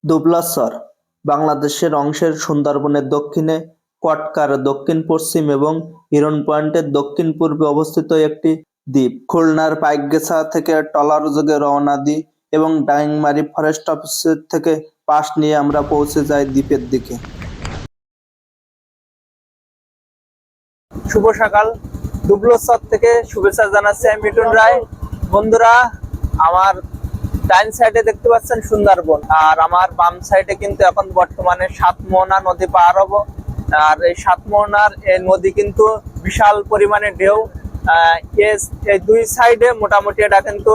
দুবলাসর বাংলাদেশের অংশের সুন্দরবনের দক্ষিণে, কটকার দক্ষিণ-পশ্চিম এবং হিরন পয়েন্টের দক্ষিণ-পূর্বে অবস্থিত একটি দ্বীপ। খুলনার পাইকগাছা থেকে ট্রলারযোগে রওনা দিই এবং ডাইংমারি ফরেস্ট অফিস থেকে পাস নিয়ে আমরা পৌঁছে যাই দ্বীপের দিকে। শুভ সকাল। দুবলাসর থেকে শুভেচ্ছা জানাচ্ছি আমি মিঠুন রায়। বন্ধুরা, আমার ডাইন সাইডে দেখতে পাচ্ছেন সুন্দরবন, আর আমার বাম সাইডে কিন্তু এখন বর্তমানে সাতমোহনা নদী পার হবো। আর এই সাতমোহনার এই নদী কিন্তু বিশাল পরিমাণে ঢেউ। এই দুই সাইডে মোটামুটি এটা কিন্তু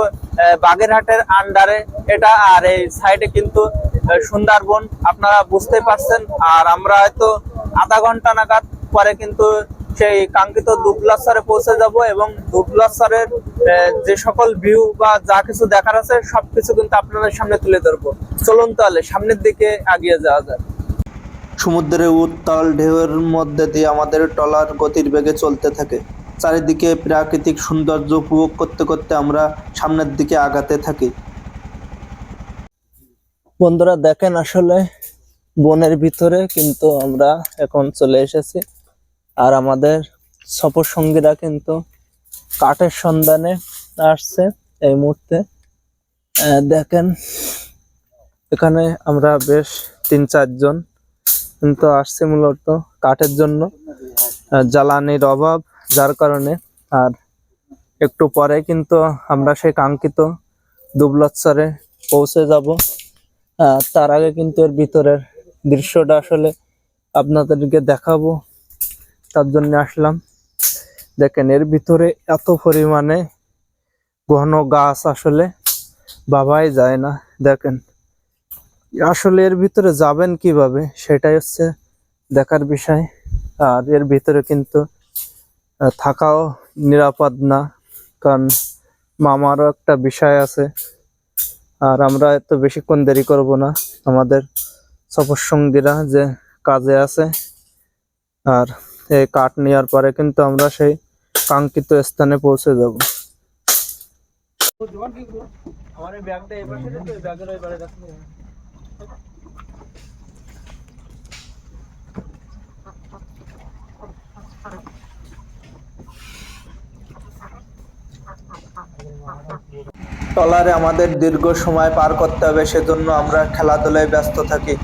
বাগেরহাটের আন্ডারে এটা, আর এই সাইডে কিন্তু সুন্দরবন, আপনারা বুঝতে পারছেন। আর আমরা হয়তো আধা ঘন্টা নাগাদ পরে কিন্তু সেই কাঙ্ক্ষিত দুবলাসরে পৌঁছে যাব এবং দুবলাসরের যে সকল ভিউ বা যা কিছু দেখার আছে সবকিছু কিন্তু আপনাদের সামনে তুলে ধরবো। চলুন তাহলে সামনের দিকে এগিয়ে যাওয়া যায়। সমুদ্রের উত্তাল ঢেউয়ের মধ্যে দিয়ে আমাদের ট্রলার গতির বেগে চলতে থাকে। চারিদিকে প্রাকৃতিক সৌন্দর্য উপভোগ করতে করতে আমরা সামনের দিকে আগাতে থাকি। বন্ধুরা দেখেন, আসলে বনের ভিতরে কিন্তু আমরা এখন চলে এসেছি, আর আমাদের সফর সঙ্গীরা কিন্তু কাঠের সন্ধানে আসছে এই মুহূর্তে। দেখেন, এখানে আমরা বেশ ৩-৪ জন কিন্তু আসছে মূলত কাঠের জন্য। জ্বালানির অভাব, যার কারণে। আর একটু পরে কিন্তু আমরা সেই কাঙ্ক্ষিত দুবলাসরে পৌঁছে যাব। তার আগে কিন্তু এর ভিতরের দৃশ্যটা আসলে আপনাদেরকে দেখাবো, তার জন্য আসলাম। দেখেন, এর ভিতরে এত পরিমাণে ঘন গাছ, আসলে ভাবাই যায় না। দেখেন, আসলে এর ভিতরে যাবেন কিভাবে সেটাই হচ্ছে দেখার বিষয়। আর এর ভিতরে কিন্তু থাকাও নিরাপদ না, কারণ মামারও একটা বিষয় আছে। আর আমরা এত বেশিক্ষণ দেরি করব না, আমাদের সফর সঙ্গীরা যে কাজে আছে। আর এই কাঠ নেওয়ার পরে কিন্তু আমরা সেই কাঙ্ক্ষিত স্থানে পৌঁছে যাব। ট্রলারে আমাদের দীর্ঘ সময় পার করতে হবে, সেজন্য আমরা খেলাধুলায় ব্যস্ত থাকি।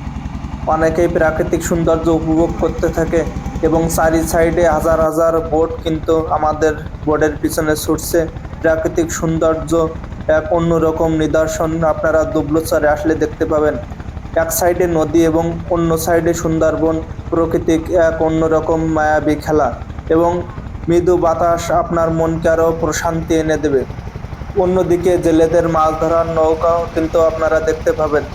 অনেকেই প্রাকৃতিক সৌন্দর্য উপভোগ করতে থাকে এবং চারি সাইডে হাজার হাজার বোট কিন্তু আমাদের বোটের পিছনে ছুটছে। প্রাকৃতিক সৌন্দর্য এক অন্যরকম নিদর্শন আপনারা দুবলাসরে আসলে দেখতে পাবেন। এক সাইডে নদী এবং অন্য সাইডে সুন্দরবন, প্রকৃতিক এক অন্যরকম মায়াবী খেলা এবং মৃদু বাতাস আপনার মনকে আরও প্রশান্তি এনে দেবে। অন্যদিকে জেলেদের মাছ ধরার নৌকাও কিন্তু আপনারা দেখতে পাবেন।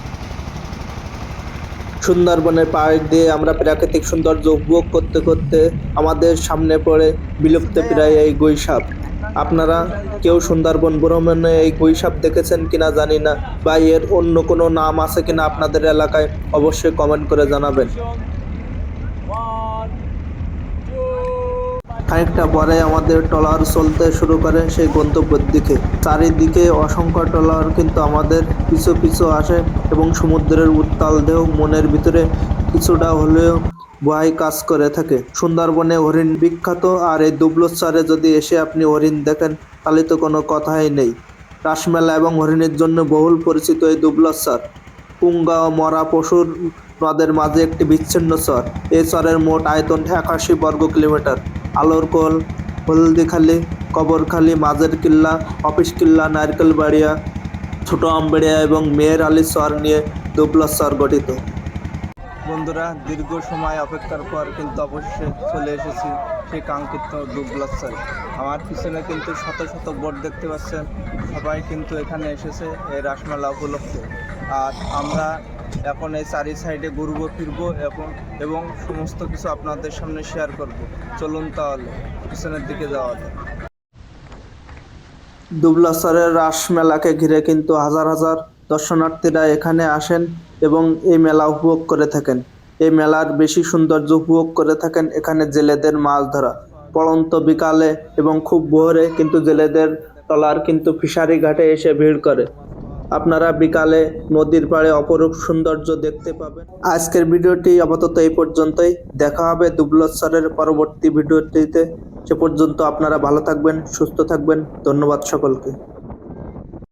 সুন্দরবনের পাড় দিয়ে আমরা প্রাকৃতিক সৌন্দর্য উপভোগ করতে করতে আমাদের সামনে পড়ে বিলুপ্তপ্রায় এই গুইসাপ। আপনারা কেউ সুন্দরবন ভ্রমণে এই গুইসাপ দেখেছেন কিনা জানি না, বা এর অন্য কোনো নাম আছে কিনা আপনাদের এলাকায় অবশ্যই কমেন্ট করে জানাবেন। খানিকটা পরে আমাদের ট্রলার চলতে শুরু করে সেই গন্তব্যের দিকে। চারিদিকে অসংখ্য ট্রলার কিন্তু আমাদের পিছু পিছু আসে এবং সমুদ্রের উত্তাল ঢেউ মনের ভিতরে কিছুটা হলেও ভয় কাজ করে থাকে। সুন্দরবনে হরিণ বিখ্যাত, আর এই দুবলাসরে যদি এসে আপনি হরিণ দেখেন তাহলে তো কোনো কথাই নেই। রাসমেলা এবং হরিণের জন্য বহুল পরিচিত এই দুবলাসর পুঙ্গা ও মরা পশুর নদের মাঝে একটি বিচ্ছিন্ন চর। এই চরের মোট আয়তন ৮১ বর্গ কিলোমিটার। আলোরকোল, হলদিখালি, কবরখালি, মাঝের কিল্লা, অফিস কিল্লা, নারকেলবাড়িয়া, ছোট আমবেড়িয়া এবং মেহের আলী চর নিয়ে দুবলাসর গঠিত। বন্ধুরা, দীর্ঘ সময় অপেক্ষার পর কিন্তু অবশ্যই চলে এসেছি সেই কাঙ্ক্ষিত দুবলাসরে। আমার পিছনে কিন্তু শত শত বোট দেখতে পাচ্ছেন, সবাই কিন্তু এখানে এসেছে এই রাসমেলা উপলক্ষে। আর আমরা এখন এই চারি সাইডে ঘুরবো ফিরবো এবং সমস্ত কিছু আপনাদের সামনে শেয়ার করব। চলুন তাহলে পিছনের দিকে যাওয়া যায়। দুবলাসরের রাসমেলাকে ঘিরে কিন্তু হাজার হাজার দর্শনার্থীরা এখানে আসেন এবং এই মেলা উপভোগ করে থাকেন। এই মেলার বেশি সৌন্দর্য উপভোগ করে থাকেন এখানে জেলেদের মাছ ধরা। পড়ন্ত বিকালে এবং খুব ভোরে কিন্তু জেলেদের ট্রলার কিন্তু ফিশারি ঘাটে এসে ভিড় করে। আপনারা বিকালে নদীর পাড়ে অপরূপ সৌন্দর্য দেখতে পাবেন। আজকের ভিডিওটি আপাতত এই পর্যন্তই। দেখা হবে দুবলচ্চরের পরবর্তী ভিডিওটিতে। সে পর্যন্ত আপনারা ভালো থাকবেন, সুস্থ থাকবেন। ধন্যবাদ সকলকে।